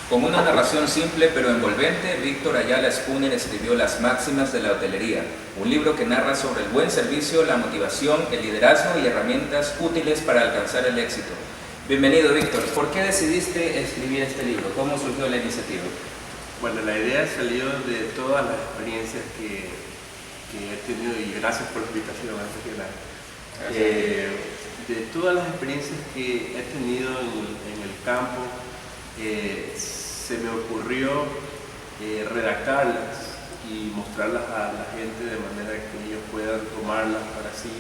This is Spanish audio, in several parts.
Con una narración simple pero envolvente, Víctor Ayala Spooner escribió Las máximas de la hotelería, un libro que narra sobre el buen servicio, la motivación, el liderazgo y herramientas útiles para alcanzar el éxito. Bienvenido, Víctor. ¿Por qué decidiste escribir este libro? ¿Cómo surgió la iniciativa? Bueno, la idea salió de todas las experiencias que he tenido, y gracias por la invitación, de todas las experiencias que he tenido en el campo, se me ocurrió redactarlas y mostrarlas a la gente de manera que ellos puedan tomarlas para sí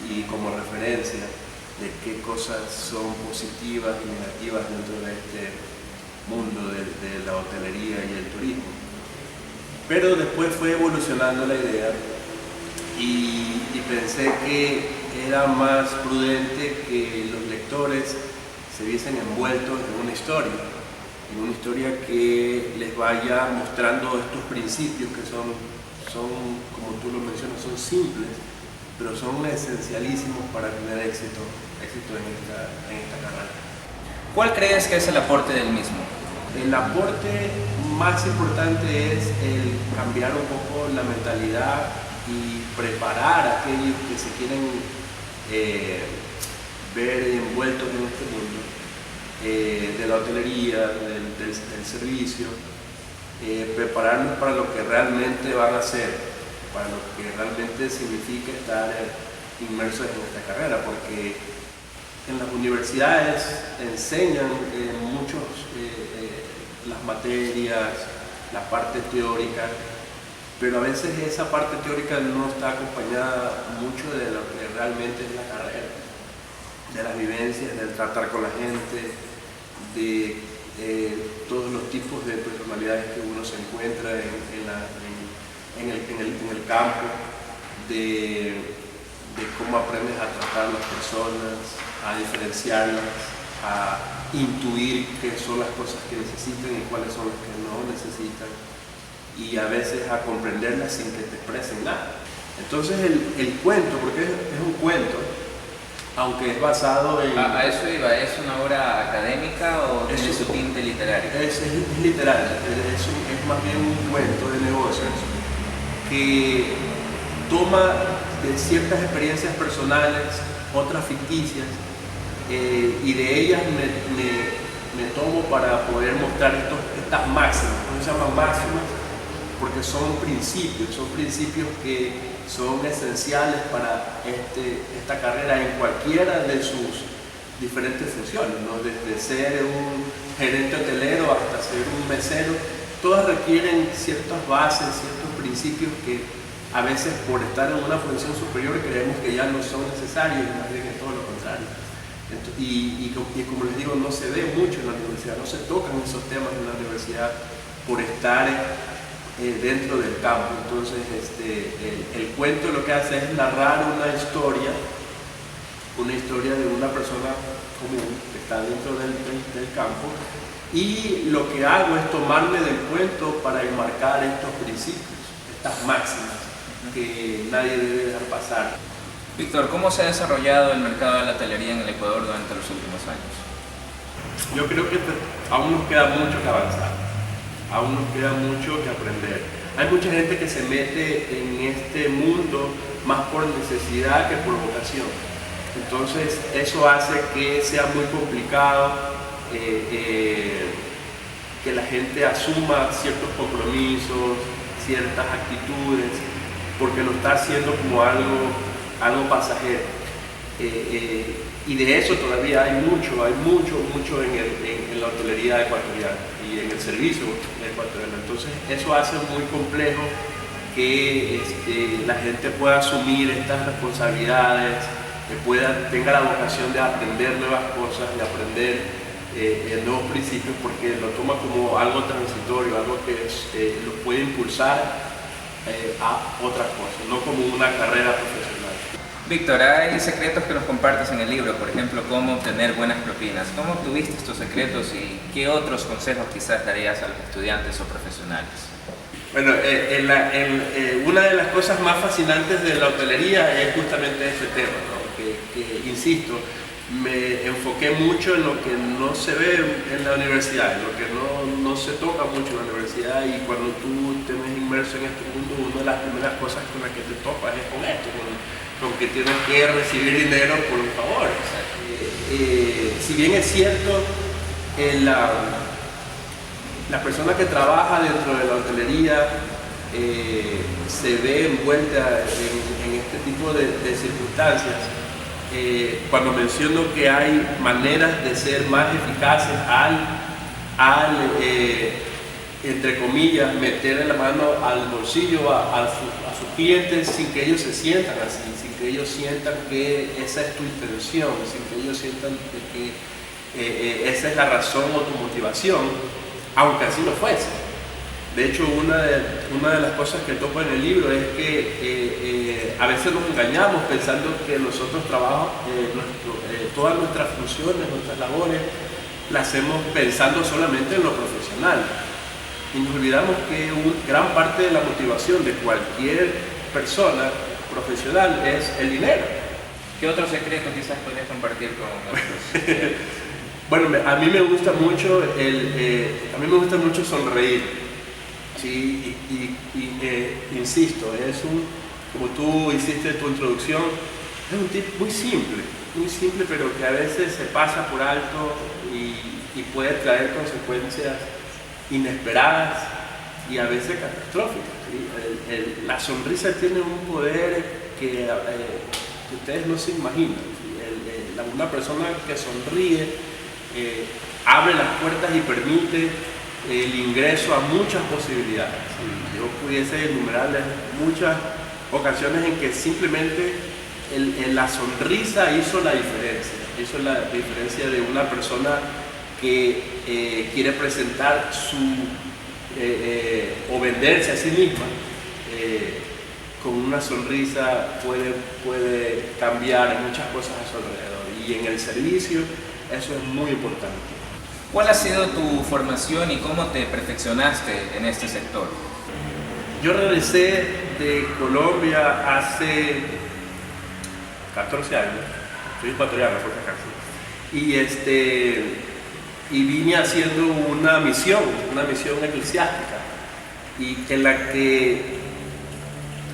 y como referencia de qué cosas son positivas y negativas dentro de este mundo de la hotelería y el turismo. Pero después fue evolucionando la idea y pensé que era más prudente que los lectores se viesen envueltos en una historia que les vaya mostrando estos principios que son, como tú lo mencionas, son simples, pero son esencialísimos para tener éxito en esta carrera. ¿Cuál crees que es el aporte del mismo? El aporte más importante es el cambiar un poco la mentalidad y preparar a aquellos que se quieren ver envueltos en este mundo de la hotelería, del servicio, prepararlos para lo que realmente van a hacer, para lo que realmente significa estar inmersos en esta carrera, porque en las universidades enseñan las materias, la parte teórica, pero a veces esa parte teórica no está acompañada mucho de lo que realmente es la carrera, de las vivencias, del tratar con la gente, de todos los tipos de personalidades que uno se encuentra en el campo, de cómo aprendes a tratar a las personas, a diferenciarlas, a intuir qué son las cosas que necesitan y cuáles son las que no necesitan, y a veces a comprenderlas sin que te expresen nada. Entonces el cuento, porque es un cuento, aunque es basado en... A eso iba, ¿es una obra académica o tiene su tinte literario? Es literario, es más bien un cuento de negocios que toma de ciertas experiencias personales, otras ficticias, y de ellas me tomo para poder mostrar estas máximas. ¿Cómo se llaman máximas? Porque son principios que son esenciales para esta carrera en cualquiera de sus diferentes funciones, ¿no? Desde ser un gerente hotelero hasta ser un mesero, todas requieren ciertas bases, ciertos principios que a veces por estar en una función superior creemos que ya no son necesarios, y más bien es todo lo contrario. Y como les digo, no se ve mucho en la universidad, no se tocan esos temas en la universidad por estar dentro del campo. Entonces el cuento lo que hace es narrar una historia de una persona común que está dentro del campo, y lo que hago es tomarme del cuento para enmarcar estos principios, estas máximas que nadie debe dejar pasar. Víctor, ¿cómo se ha desarrollado el mercado de la hotelería en el Ecuador durante los últimos años? Yo creo que aún nos queda mucho que avanzar, aún nos queda mucho que aprender. Hay mucha gente que se mete en este mundo más por necesidad que por vocación. Entonces eso hace que sea muy complicado que la gente asuma ciertos compromisos, ciertas actitudes, porque lo está haciendo como algo pasajero. Y de eso todavía hay mucho en la hotelería ecuatoriana y en el servicio ecuatoriano. Entonces eso hace muy complejo que la gente pueda asumir estas responsabilidades, que tenga la vocación de aprender nuevas cosas, de aprender nuevos principios, porque lo toma como algo transitorio, algo que lo puede impulsar a otras cosas, no como una carrera profesional. Víctor, hay secretos que nos compartes en el libro, por ejemplo, cómo obtener buenas propinas. ¿Cómo obtuviste estos secretos y qué otros consejos quizás darías a los estudiantes o profesionales? Bueno, una de las cosas más fascinantes de la hotelería es justamente este tema, ¿no? que insisto, me enfoqué mucho en lo que no se ve en la universidad, en lo que no se toca mucho en la universidad, y cuando tú te ves inmerso en este mundo, una de las primeras cosas con las que te topas es con esto, con que tienes que recibir dinero por un favor. Si bien es cierto, la persona que trabaja dentro de la hotelería se ve envuelta en este tipo de circunstancias, cuando menciono que hay maneras de ser más eficaces al entre comillas, meter la mano al bolsillo a sus clientes sin que ellos se sientan así, sin que ellos sientan que esa es tu intención, sin que ellos sientan que esa es la razón o tu motivación, aunque así lo fuese. De hecho, una de las cosas que toco en el libro es que a veces nos engañamos pensando que nosotros todas nuestras funciones, nuestras labores, las hacemos pensando solamente en lo profesional. Y nos olvidamos que gran parte de la motivación de cualquier persona profesional es el dinero. ¿Qué otro secreto quizás podrías compartir con nosotros? Bueno, a mí me gusta mucho sonreír. Sí, insisto, como tú hiciste tu introducción, es un tip muy simple, pero que a veces se pasa por alto y puede traer consecuencias inesperadas y a veces catastróficas. ¿Sí? La sonrisa tiene un poder que ustedes no se imaginan. ¿Sí? Una persona que sonríe abre las puertas y permite el ingreso a muchas posibilidades. ¿Sí? Yo pudiese enumerarles muchas ocasiones en que simplemente la sonrisa hizo la diferencia de una persona que quiere presentar o venderse a sí misma. Con una sonrisa puede cambiar muchas cosas a su alrededor, y en el servicio eso es muy importante. ¿Cuál ha sido tu formación y cómo te perfeccionaste en este sector? Yo regresé de Colombia hace 14 años, soy ecuatoriano por si acaso, y vine haciendo una misión eclesiástica, y en la que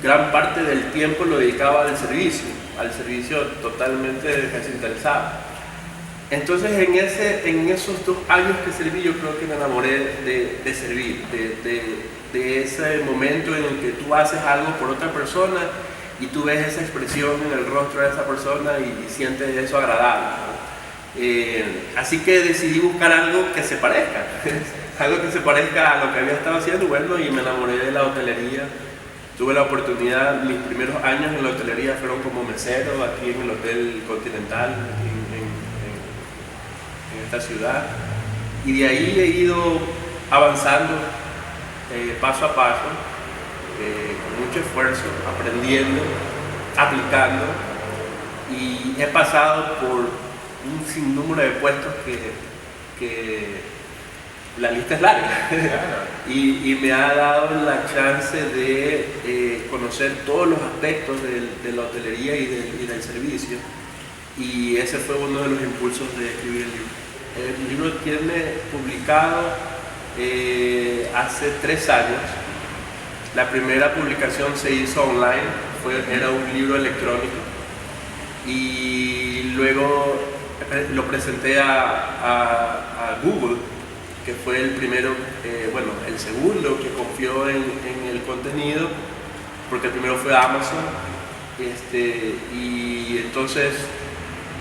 gran parte del tiempo lo dedicaba al servicio totalmente desinteresado. Entonces en esos 2 años que serví, yo creo que me enamoré de servir, de ese momento en el que tú haces algo por otra persona y tú ves esa expresión en el rostro de esa persona y sientes eso agradable. Así que decidí buscar algo que se parezca, algo que se parezca a lo que había estado haciendo, bueno, y me enamoré de la hotelería. Tuve la oportunidad, mis primeros años en la hotelería fueron como mesero aquí en el Hotel Continental, en esta ciudad, y de ahí he ido avanzando paso a paso, con mucho esfuerzo, aprendiendo, aplicando, y he pasado por un sinnúmero de puestos que la lista es larga. y me ha dado la chance de conocer todos los aspectos de la hotelería y del servicio, y ese fue uno de los impulsos de escribir el libro. El libro tiene publicado hace 3 años. La primera publicación se hizo online, era un libro electrónico, y luego lo presenté a Google, que fue el primero, el segundo que confió en el contenido, porque el primero fue Amazon, y entonces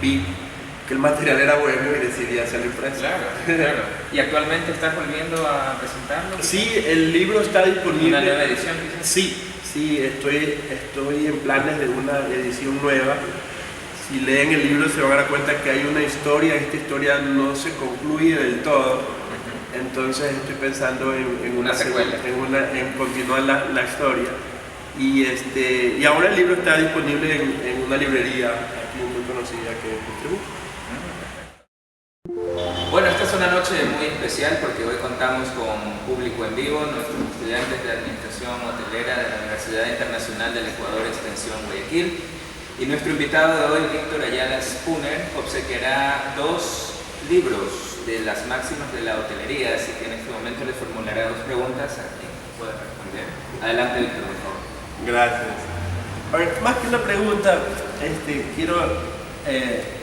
vi que el material era bueno y decidí hacerlo impreso. Claro. ¿Y actualmente estás volviendo a presentarlo? Sí, el libro está disponible. ¿Una nueva edición quizás? Sí, estoy en planes de una edición nueva. Si leen el libro se van a dar cuenta que hay una historia, esta historia no se concluye del todo, entonces estoy pensando en una secuela, en continuar la historia. Y ahora el libro está disponible en una librería aquí muy conocida que es Distributo. Bueno, esta es una noche muy especial porque hoy contamos con público en vivo, nuestros estudiantes de Administración Hotelera de la Universidad Internacional del Ecuador Extensión Guayaquil. Y nuestro invitado de hoy, Víctor Ayala Spooner, obsequiará 2 libros de las máximas de la hotelería, así que en este momento le formulará 2 preguntas a quien pueda responder. Adelante, Víctor, por favor. Gracias. A ver, más que una pregunta,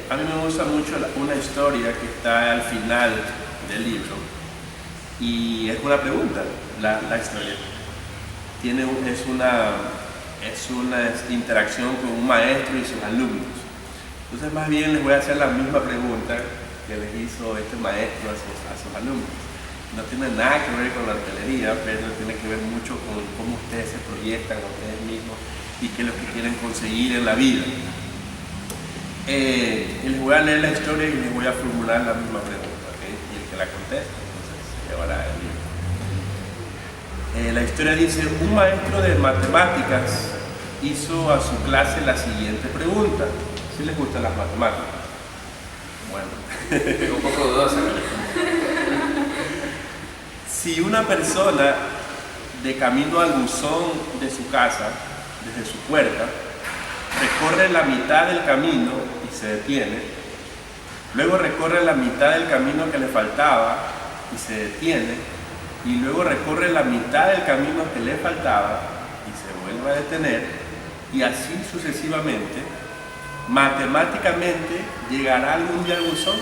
a mí me gusta mucho una historia que está al final del libro y es una pregunta, la historia. Es una interacción con un maestro y sus alumnos. Entonces más bien les voy a hacer la misma pregunta que les hizo este maestro a sus alumnos. No tiene nada que ver con la hotelería, pero tiene que ver mucho con cómo ustedes se proyectan a ustedes mismos y qué es lo que quieren conseguir en la vida. Y les voy a leer la historia y les voy a formular la misma pregunta, ¿okay? Y el que la conteste, entonces se llevará el libro. La historia dice: un maestro de matemáticas hizo a su clase la siguiente pregunta. ¿Sí les gustan las matemáticas? Bueno. Un poco dudosa. Si una persona de camino al buzón de su casa, desde su puerta, recorre la mitad del camino y se detiene, luego recorre la mitad del camino que le faltaba y se detiene, y luego recorre la mitad del camino que le faltaba y se vuelve a detener, y así sucesivamente, matemáticamente llegará algún día al buzón.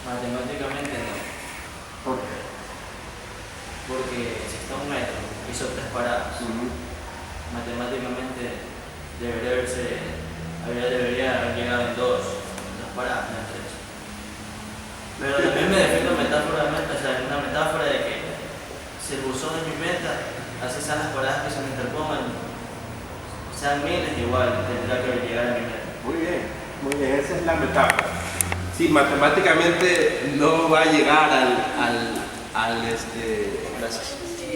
Matemáticamente no. ¿Por qué? Porque si está un metro, hizo 3 paradas. Matemáticamente debería haber llegado en 2 paradas, no en 3. Pero también me defiendo metafóricamente, o sea, en una metáfora de que si el buzón es mi meta, así sean las paradas que se me interpongan, sean miles, igual tendrá que llegar a mi meta. Muy bien, esa es la metáfora. Sí, matemáticamente no va a llegar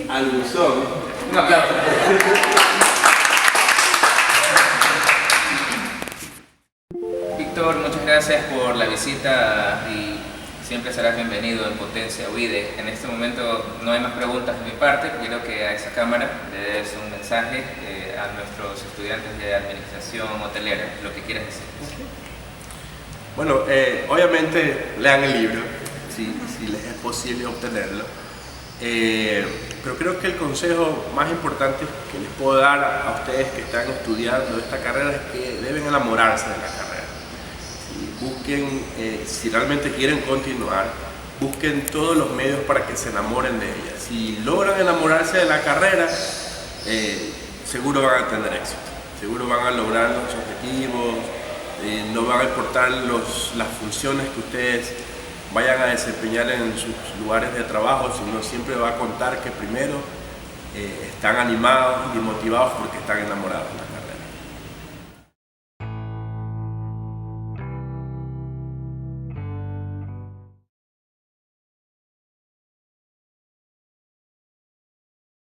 al buzón. Un aplauso. Víctor, muchas gracias por la visita y siempre serás bienvenido en Potencia UIDE. En este momento no hay más preguntas de mi parte. Quiero que a esa cámara le des un mensaje a nuestros estudiantes de administración hotelera, lo que quieras decir. Bueno, obviamente lean el libro, si les es posible obtenerlo. Pero creo que el consejo más importante que les puedo dar a ustedes que están estudiando esta carrera es que deben enamorarse de la carrera. Busquen, si realmente quieren continuar, busquen todos los medios para que se enamoren de ella. Si logran enamorarse de la carrera, seguro van a tener éxito, seguro van a lograr los objetivos, no van a importar las funciones que ustedes vayan a desempeñar en sus lugares de trabajo, sino siempre va a contar que primero están animados y motivados porque están enamorados.